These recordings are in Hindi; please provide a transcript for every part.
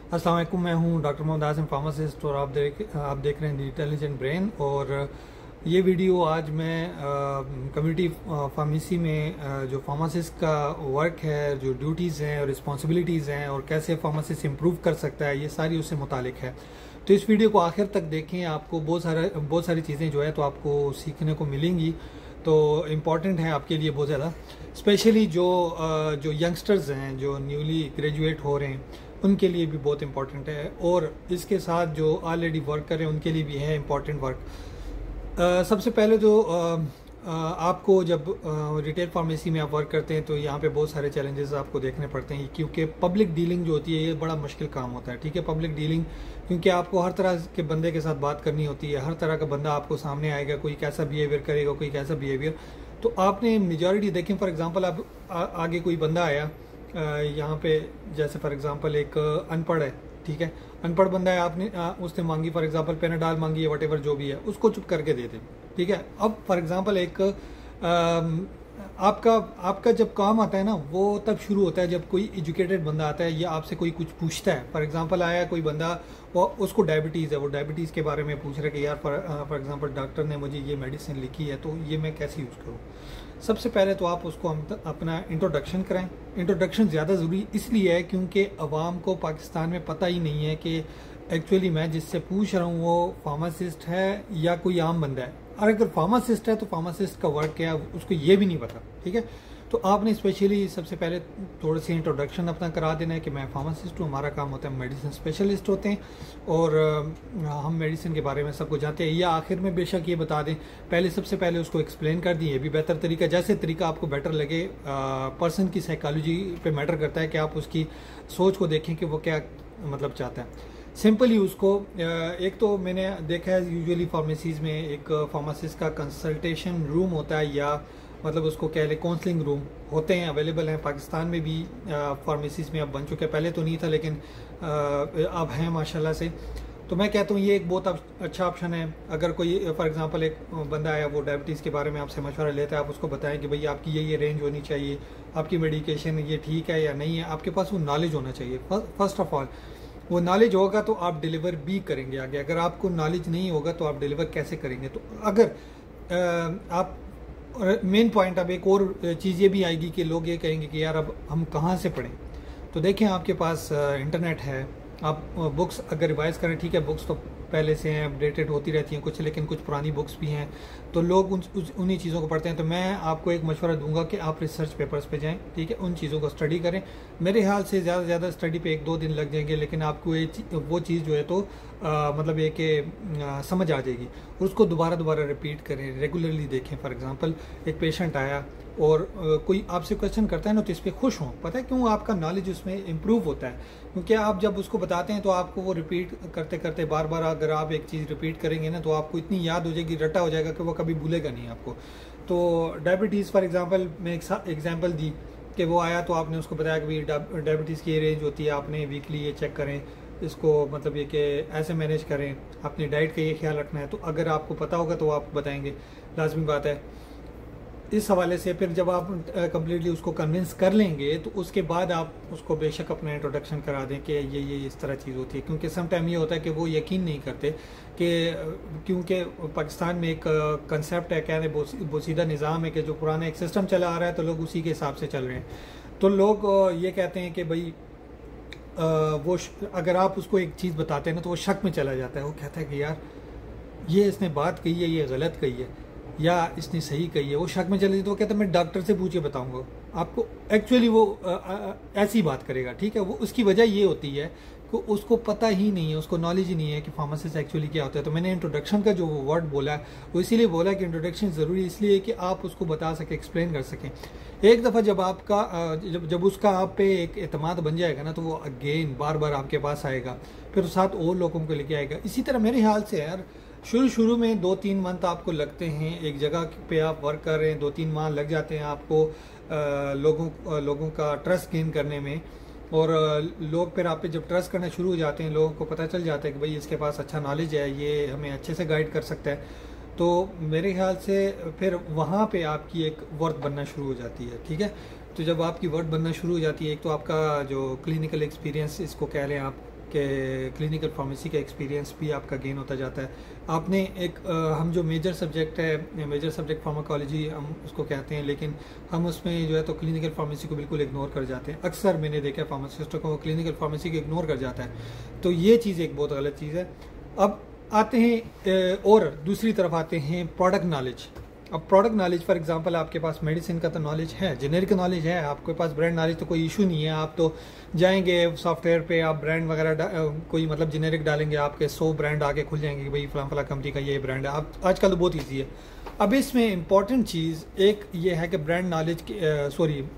अस्सलाम वालेकुम, मैं हूं डॉक्टर मोहम्मद आसिम, फार्मासिस्ट, और आप देख रहे हैं द इंटेलिजेंट ब्रेन। और ये वीडियो आज मैं कम्युनिटी फार्मेसी में जो फार्मासिस्ट का वर्क है, जो ड्यूटीज़ हैं और रिस्पॉन्सिबिलिटीज़ हैं और कैसे फार्मासिस्ट इम्प्रूव कर सकता है, ये सारी उससे मुतालिक है। तो इस वीडियो को आखिर तक देखें, आपको बहुत सारी चीज़ें जो है तो आपको सीखने को मिलेंगी। तो इम्पॉर्टेंट है आपके लिए बहुत ज़्यादा, स्पेशली जो यंगस्टर्स हैं, जो न्यूली ग्रेजुएट हो रहे हैं, उनके लिए भी बहुत इंपॉर्टेंट है। और इसके साथ जो ऑलरेडी वर्क कर रहे हैं उनके लिए भी है इम्पॉर्टेंट वर्क। सबसे पहले तो आपको जब रिटेल फार्मेसी में आप वर्क करते हैं तो यहाँ पे बहुत सारे चैलेंजेस आपको देखने पड़ते हैं, क्योंकि पब्लिक डीलिंग जो होती है ये बड़ा मुश्किल काम होता है। ठीक है, पब्लिक डीलिंग, क्योंकि आपको हर तरह के बंदे के साथ बात करनी होती है, हर तरह का बंदा आपको सामने आएगा, कोई कैसा बिहेवियर करेगा, कोई कैसा बिहेवियर। तो आपने मेजॉरिटी देखें, फॉर एग्जांपल आप आगे कोई बंदा आया यहाँ पे, जैसे फॉर एग्जांपल एक अनपढ़ है, ठीक है, अनपढ़ बंदा है, आपने उसने मांगी फॉर एग्जांपल पेनाडाल मांगी है, वटेवर जो भी है, उसको चुप करके दे दे। ठीक है, अब फॉर एग्जांपल एक आपका जब काम आता है ना, वो तब शुरू होता है जब कोई एजुकेटेड बंदा आता है या आपसे कोई कुछ पूछता है। फॉर एग्जांपल आया कोई बंदा, वो उसको डायबिटीज़ है, वो डायबिटीज़ के बारे में पूछ रहा है कि यार फॉर एग्जांपल डॉक्टर ने मुझे ये मेडिसिन लिखी है, तो ये मैं कैसे यूज़ करूँ। सबसे पहले तो आप उसको अपना इंट्रोडक्शन कराएं। इंट्रोडक्शन ज़्यादा ज़रूरी इसलिए है क्योंकि अवाम को पाकिस्तान में पता ही नहीं है कि एक्चुअली मैं जिससे पूछ रहा हूँ वो फार्मासिस्ट है या कोई आम बंदा है। और अगर फार्मासिस्ट है तो फार्मासिस्ट का वर्क क्या है उसको ये भी नहीं पता। ठीक है, तो आपने स्पेशली सबसे पहले थोड़ी सी इंट्रोडक्शन अपना करा देना है कि मैं फार्मासिस्ट हूँ, हमारा काम होता है, मेडिसिन स्पेशलिस्ट होते हैं और हम मेडिसिन के बारे में सबको जानते हैं। या आखिर में बेशक ये बता दें, पहले सबसे पहले उसको एक्सप्लेन कर दिए, ये भी बेहतर तरीका, जैसे तरीका आपको बेटर लगे। पर्सन की साइकोलॉजी पे मैटर करता है कि आप उसकी सोच को देखें कि वो क्या मतलब चाहता है। सिंपली उसको एक तो मैंने देखा है यूजुअली फार्मेसीज़ में एक फार्मासिस्ट का कंसल्टेशन रूम होता है, या मतलब उसको कह ले काउंसलिंग रूम होते हैं, अवेलेबल हैं पाकिस्तान में भी, फार्मेसीज़ में अब बन चुके हैं। पहले तो नहीं था लेकिन अब हैं माशाल्लाह से। तो मैं कहता हूँ ये एक बहुत अच्छा ऑप्शन है। अगर कोई फॉर एग्जांपल एक बंदा आया, वो डायबिटीज़ के बारे में आपसे मशवरा लेता है, आप उसको बताएं कि भाई आपकी ये रेंज होनी चाहिए, आपकी मेडिकेशन ये ठीक है या नहीं है, आपके पास वो नॉलेज होना चाहिए। फर्स्ट ऑफ ऑल वो नॉलेज होगा तो आप डिलीवर भी करेंगे आगे। अगर आपको नॉलेज नहीं होगा तो आप डिलीवर कैसे करेंगे। तो अगर आप मेन पॉइंट, अब एक और चीज़ ये भी आएगी कि लोग ये कहेंगे कि यार अब हम कहाँ से पढ़ें। तो देखें, आपके पास इंटरनेट है, आप बुक्स अगर रिवाइज करें, ठीक है, बुक्स तो पहले से हैं, अपडेटेड होती रहती हैं कुछ, लेकिन कुछ पुरानी बुक्स भी हैं, तो लोग उन्हीं चीज़ों को पढ़ते हैं। तो मैं आपको एक मशवरा दूंगा कि आप रिसर्च पेपर्स पे जाएं, ठीक है, उन चीज़ों को स्टडी करें। मेरे ख्याल से ज़्यादा से ज़्यादा स्टडी पे 1-2 दिन लग जाएंगे, लेकिन आपको वो चीज़ जो है तो मतलब ये कि समझ आ जाएगी। और उसको दोबारा रिपीट करें, रेगुलरली देखें। फॉर एग्जांपल एक पेशेंट आया और कोई आपसे क्वेश्चन करता है ना, तो इस पर खुश हों। पता है क्यों? आपका नॉलेज उसमें इम्प्रूव होता है, क्योंकि आप जब उसको बताते हैं तो आपको वो रिपीट करते करते बार बार अगर आप एक चीज़ रिपीट करेंगे ना, तो आपको इतनी याद हो जाएगी, रटा हो जाएगा कि वो कभी भूलेगा नहीं आपको। तो डायबिटीज़ फॉर एग्जांपल में एक एग्जांपल दी कि वो आया तो आपने उसको बताया कि भाई डायबिटीज़ की रेंज होती है, आपने वीकली ये चेक करें, इसको मतलब ये कि ऐसे मैनेज करें, अपनी डाइट का ये ख्याल रखना है। तो अगर आपको पता होगा तो आप बताएंगे, लाजमी बात है। इस हवाले से फिर जब आप कम्प्लीटली उसको कन्विंस कर लेंगे तो उसके बाद आप उसको बेशक अपना इंट्रोडक्शन करा दें कि ये इस तरह चीज़ होती है। क्योंकि सम टाइम ये होता है कि वो यकीन नहीं करते कि क्योंकि पाकिस्तान में एक कंसेप्ट है, कहने बोसीदा निज़ाम है कि जो पुराना एक सिस्टम चला आ रहा है तो लोग उसी के हिसाब से चल रहे हैं। तो लोग ये कहते हैं कि भाई वो अगर आप उसको एक चीज़ बताते हैं ना तो वो शक में चला जाता है। वो कहता है कि यार ये इसने बात कही है, ये गलत कही है या इसने सही कही है, वो शक में चले जाए। तो वो कहता है मैं डॉक्टर से पूछ के बताऊंगा आपको। एक्चुअली वो ऐसी बात करेगा, ठीक है। वो उसकी वजह ये होती है कि उसको पता ही नहीं है, उसको नॉलेज ही नहीं है कि फार्मासिस्ट एक्चुअली क्या होता है। तो मैंने इंट्रोडक्शन का जो वर्ड बोला है वो इसीलिए बोला कि इंट्रोडक्शन ज़रूरी इसलिए है कि आप उसको बता सकें, एक्सप्लेन कर सकें। एक दफ़ा जब आपका जब उसका आप पे एक एतमाद बन जाएगा ना, तो वो अगेन बार बार आपके पास आएगा, फिर साथ और लोगों को लेके आएगा। इसी तरह मेरे ख्याल से यार शुरू में 2-3 मंथ आपको लगते हैं, एक जगह पे आप वर्क कर रहे हैं, 2-3 माह लग जाते हैं आपको लोगों का ट्रस्ट गेन करने में। और लोग फिर आप पे जब ट्रस्ट करना शुरू हो जाते हैं, लोगों को पता चल जाता है कि भाई इसके पास अच्छा नॉलेज है, ये हमें अच्छे से गाइड कर सकता है, तो मेरे ख्याल से फिर वहाँ पे आपकी एक वर्थ बनना शुरू हो जाती है। ठीक है, तो जब आपकी वर्थ बनना शुरू हो जाती है, एक तो आपका जो क्लिनिकल एक्सपीरियंस इसको कह लें आप कि क्लिनिकल फार्मेसी का एक्सपीरियंस भी आपका गेन होता जाता है। आपने एक हम जो मेजर सब्जेक्ट है, मेजर सब्जेक्ट फार्माकोलॉजी हम उसको कहते हैं, लेकिन हम उसमें जो है तो क्लिनिकल फार्मेसी को बिल्कुल इग्नोर कर जाते हैं। अक्सर मैंने देखा है फार्मासिस्टों को क्लिनिकल फार्मेसी को इग्नोर कर जाता है, तो ये चीज़ एक बहुत गलत चीज़ है। अब आते हैं और दूसरी तरफ आते हैं प्रोडक्ट नॉलेज। अब प्रोडक्ट नॉलेज फॉर एग्जांपल आपके पास मेडिसिन का तो नॉलेज है, जेनेरिक नॉलेज है, आपके पास ब्रांड नॉलेज तो कोई इशू नहीं है। आप तो जाएंगे सॉफ्टवेयर पे, आप ब्रांड वगैरह कोई मतलब जेनेरिक डालेंगे, आपके 100 ब्रांड आगे खुल जाएंगे कि भाई फलां फलां कंपनी का ये ब्रांड है। आप आजकल तो बहुत ईजी है। अब इसमें इंपॉर्टेंट चीज़ एक ये है कि ब्रांड नॉलेज की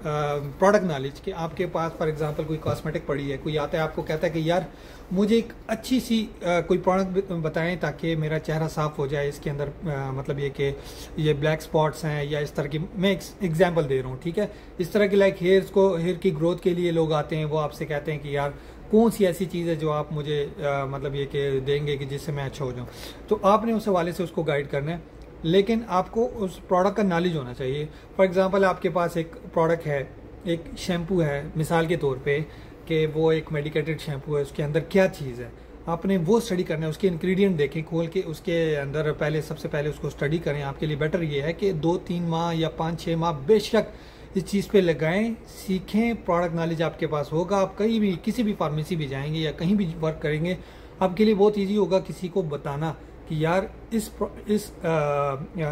प्रोडक्ट नॉलेज कि आपके पास फॉर एग्जांपल कोई कॉस्मेटिक पड़ी है, कोई आता है आपको कहता है कि यार मुझे एक अच्छी सी कोई प्रोडक्ट बताएं ताकि मेरा चेहरा साफ हो जाए, इसके अंदर मतलब ये कि ये ब्लैक स्पॉट्स हैं या इस तरह की, मैं एग्जांपल दे रहा हूँ, ठीक है। इस तरह की लाइक हेयर की ग्रोथ के लिए लोग आते हैं, वो आपसे कहते हैं कि यार कौन सी ऐसी चीज़ है जो आप मुझे मतलब ये कि देंगे कि जिससे मैं अच्छा हो जाऊँ। तो आपने उस हवाले से उसको गाइड करना है, लेकिन आपको उस प्रोडक्ट का नॉलेज होना चाहिए। फॉर एग्जांपल आपके पास एक प्रोडक्ट है, एक शैम्पू है मिसाल के तौर पे, कि वो एक मेडिकेटेड शैम्पू है, उसके अंदर क्या चीज़ है आपने वो स्टडी करना है, उसके इंग्रेडिएंट देखें खोल के, उसके अंदर पहले सबसे पहले उसको स्टडी करें। आपके लिए बेटर ये है कि 2-3 माह या 5-6 माह बेशक इस चीज़ पे लगाएं, सीखें, प्रोडक्ट नॉलेज आपके पास होगा। आप कहीं भी किसी भी फार्मेसी भी जाएंगे या कहीं भी वर्क करेंगे, आपके लिए बहुत ईजी होगा किसी को बताना कि यार इस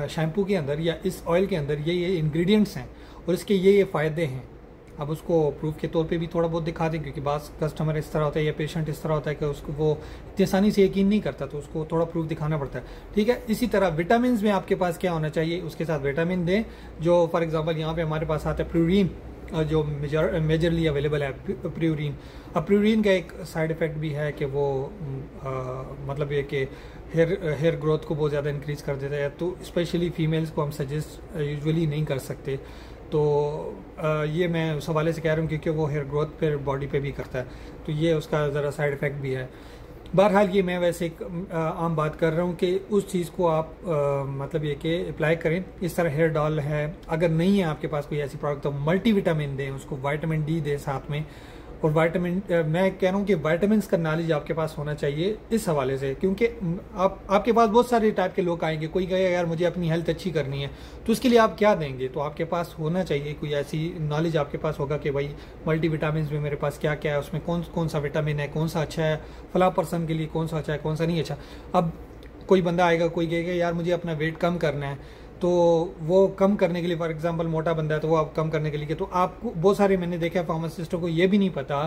शैम्पू के अंदर या इस ऑयल के अंदर ये इंग्रेडिएंट्स हैं और इसके ये फ़ायदे हैं। अब उसको प्रूफ के तौर पे भी थोड़ा बहुत दिखा दें, क्योंकि बास कस्टमर इस तरह होता है या पेशेंट इस तरह होता है कि उसको वो इतनी आसानी से यकीन नहीं करता, तो उसको थोड़ा प्रूफ दिखाना पड़ता है, ठीक है। इसी तरह विटामिन में आपके पास क्या होना चाहिए, उसके साथ विटामिन दें। जो फॉर एग्जांपल यहाँ पे हमारे पास आता है प्यूरिन, जो मेजरली अवेलेबल है प्यूरिन। अब प्यूरिन का एक साइड इफेक्ट भी है कि वो मतलब ये कि हेयर ग्रोथ को बहुत ज़्यादा इंक्रीज कर देता है, तो स्पेशली फीमेल्स को हम सजेस्ट यूजुअली नहीं कर सकते। तो ये मैं उस हवाले से कह रहा हूँ क्योंकि वो हेयर ग्रोथ पर बॉडी पे भी करता है, तो ये उसका ज़रा साइड इफ़ेक्ट भी है। बहरहाल ये मैं वैसे एक आम बात कर रहा हूँ कि उस चीज़ को आप मतलब ये कि अप्लाई करें। इस तरह हेयर डॉल है, अगर नहीं है आपके पास कोई ऐसी प्रोडक्ट तो मल्टीविटामिन दें, उसको विटामिन डी दें साथ में। और विटामिन मैं कह रहा हूँ कि विटामिन का नॉलेज आपके पास होना चाहिए इस हवाले से, क्योंकि आपके पास बहुत सारे टाइप के लोग आएंगे। कोई कहेगा यार मुझे अपनी हेल्थ अच्छी करनी है, तो उसके लिए आप क्या देंगे, तो आपके पास होना चाहिए कोई ऐसी नॉलेज आपके पास होगा कि भाई मल्टीविटामिन में मेरे पास क्या क्या है, उसमें कौन कौन सा विटामिन है, कौन सा अच्छा है फला पर्सन के लिए, कौन सा अच्छा है कौन सा नहीं अच्छा। अब कोई बंदा आएगा, कोई कहेगा यार मुझे अपना वेट कम करना है, तो वो कम करने के लिए फॉर एग्जांपल मोटा बंदा है तो वो आप कम करने के लिए, तो आपको बहुत सारे मैंने देखा है फार्मासिस्टों को ये भी नहीं पता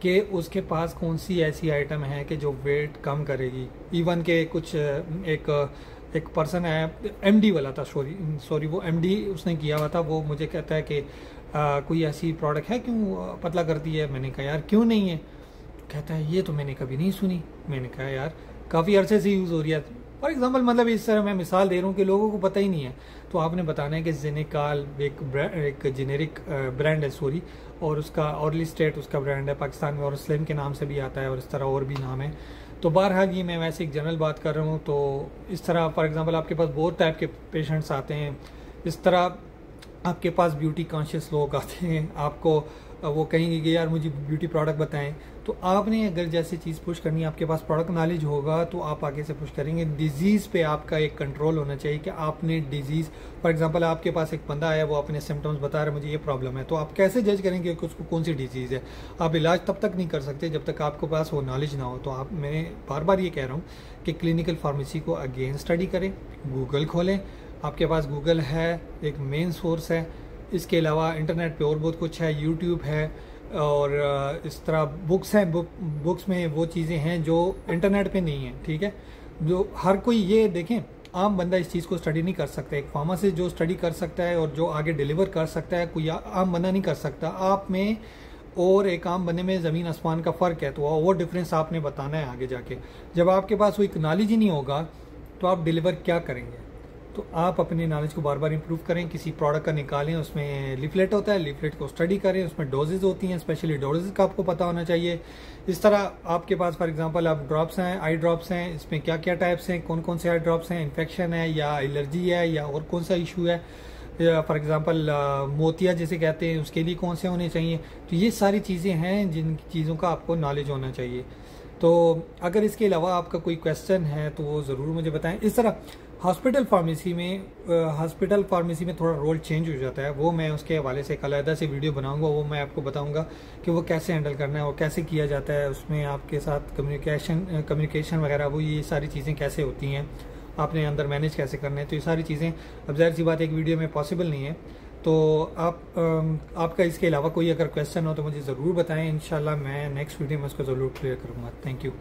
कि उसके पास कौन सी ऐसी आइटम है कि जो वेट कम करेगी। इवन के कुछ एक पर्सन है, एमडी वाला था, सॉरी वो एमडी उसने किया हुआ था, वो मुझे कहता है कि कोई ऐसी प्रोडक्ट है क्यों पतला करती है। मैंने कहा यार क्यों नहीं है, कहता है ये तो मैंने कभी नहीं सुनी। मैंने कहा यार काफ़ी अरसे से यूज़ हो रही है। फॉर एग्जांपल मतलब इस तरह मैं मिसाल दे रहा हूँ कि लोगों को पता ही नहीं है, तो आपने बताना है कि जेनेकाल एक जेनेरिक ब्रांड है सॉरी, और उसका ऑर्ली स्टेट उसका ब्रांड है पाकिस्तान में, और स्लिम के नाम से भी आता है, और इस तरह और भी नाम है। तो बहरहाल ये मैं वैसे एक जनरल बात कर रहा हूँ। तो इस तरह फॉर एग्जांपल आपके पास बहुत टाइप के पेशेंट्स आते हैं, इस तरह आपके पास ब्यूटी कॉन्शियस लोग आते हैं, आपको वो कहेंगे कि यार मुझे ब्यूटी प्रोडक्ट बताएं, तो आपने अगर जैसी चीज़ पुश करनी है, आपके पास प्रोडक्ट नॉलेज होगा तो आप आगे से पुश करेंगे। डिजीज़ पे आपका एक कंट्रोल होना चाहिए कि आपने डिजीज़ फॉर एग्जांपल आपके पास एक बंदा आया, वो अपने सिम्टम्स बता रहा है मुझे ये प्रॉब्लम है, तो आप कैसे जज करेंगे कि उसको कौन सी डिजीज़ है। आप इलाज तब तक नहीं कर सकते जब तक आपके पास वो नॉलेज ना हो। तो आप मैं बार बार ये कह रहा हूँ कि क्लिनिकल फार्मेसी को अगेन स्टडी करें, गूगल खोलें, आपके पास गूगल है एक मेन सोर्स है, इसके अलावा इंटरनेट पे और बहुत कुछ है, यूट्यूब है, और इस तरह बुक्स हैं, बुक्स में वो चीज़ें हैं जो इंटरनेट पे नहीं है, ठीक है। जो हर कोई ये देखें, आम बंदा इस चीज़ को स्टडी नहीं कर सकता। एक फार्मासिस्ट जो स्टडी कर सकता है और जो आगे डिलीवर कर सकता है, कोई आम बंदा नहीं कर सकता। आप में और एक आम बंदे में ज़मीन आसमान का फ़र्क है, तो वो डिफरेंस आपने बताना है आगे जाके। जब आपके पास कोई नॉलेज ही नहीं होगा तो आप डिलीवर क्या करेंगे। तो आप अपने नॉलेज को बार बार इंप्रूव करें, किसी प्रोडक्ट का निकालें, उसमें लिफलेट होता है, लिफलेट को स्टडी करें, उसमें डोजेज होती हैं, स्पेशली डोजेज का आपको पता होना चाहिए। इस तरह आपके पास फॉर एग्जांपल आप ड्रॉप्स हैं, आई ड्रॉप्स हैं, इसमें क्या क्या टाइप्स हैं, कौन कौन से आई ड्रॉप्स हैं, इन्फेक्शन है या एलर्जी है या और कौन सा इशू है, फॉर एग्जांपल मोतिया जिसे कहते हैं उसके लिए कौन से होने चाहिए। तो ये सारी चीज़ें हैं जिन चीज़ों का आपको नॉलेज होना चाहिए। तो अगर इसके अलावा आपका कोई क्वेश्चन है तो वो ज़रूर मुझे बताएं। इस तरह हॉस्पिटल फार्मेसी में थोड़ा रोल चेंज हो जाता है, वो मैं उसके हवाले से एक अलग से वीडियो बनाऊंगा, वो मैं आपको बताऊंगा कि वो कैसे हैंडल करना है और कैसे किया जाता है, उसमें आपके साथ कम्युनिकेशन वगैरह वो ये सारी चीज़ें कैसे होती हैं, आपने अंदर मैनेज कैसे करना है। तो ये सारी चीज़ें अब ज़ाहिर सी बात एक वीडियो में पॉसिबल नहीं है। तो आपका इसके अलावा कोई अगर क्वेश्चन हो तो मुझे ज़रूर बताएं, इंशाल्लाह मैं नेक्स्ट वीडियो में उसको ज़रूर क्लियर करूँगा। Thank you.